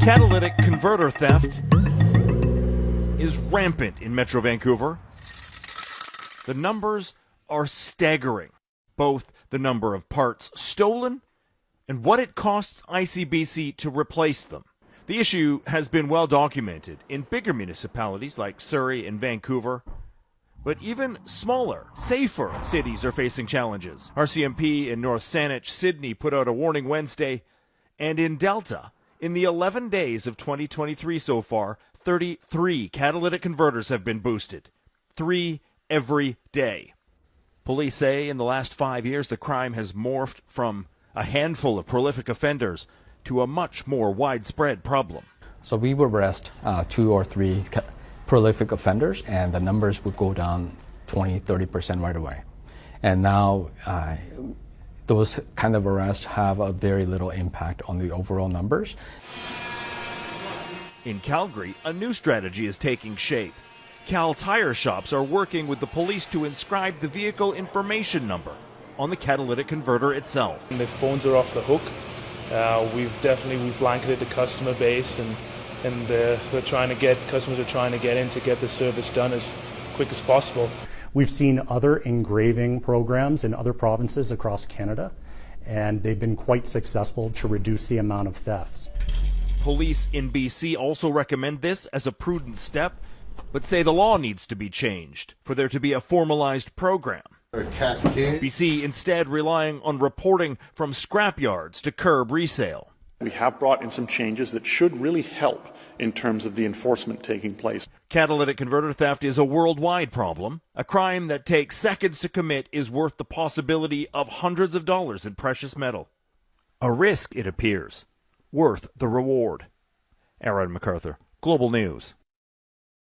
Catalytic converter theft is rampant in Metro Vancouver. The numbers are staggering, both the number of parts stolen and what it costs ICBC to replace them. The issue has been well documented in bigger municipalities like Surrey and Vancouver, but even smaller, safer cities are facing challenges. RCMP in North Saanich, Sydney put out a warning Wednesday, and in Delta, in the 11 days of 2023 so far, 33 catalytic converters have been boosted. 3 every day. Police say in the last 5 years the crime has morphed from a handful of prolific offenders to a much more widespread problem. So we would arrest 2 or 3 prolific offenders, and the numbers would go down 20-30% right away. And now those kind of arrests have a very little impact on the overall numbers. In Calgary, a new strategy is taking shape. Cal tire shops are working with the police to inscribe the vehicle information number on the catalytic converter itself. The phones are off the hook. We've blanketed the customer base, and customers are trying to get in to get the service done as quick as possible. We've seen other engraving programs in other provinces across Canada, and they've been quite successful to reduce the amount of thefts. Police in BC also recommend this as a prudent step, but say the law needs to be changed for there to be a formalized program. BC instead relying on reporting from scrapyards to curb resale. We have brought in some changes that should really help in terms of the enforcement taking place. Catalytic converter theft is a worldwide problem. A crime that takes seconds to commit is worth the possibility of hundreds of dollars in precious metal. A risk, it appears, worth the reward. Aaron MacArthur, Global News.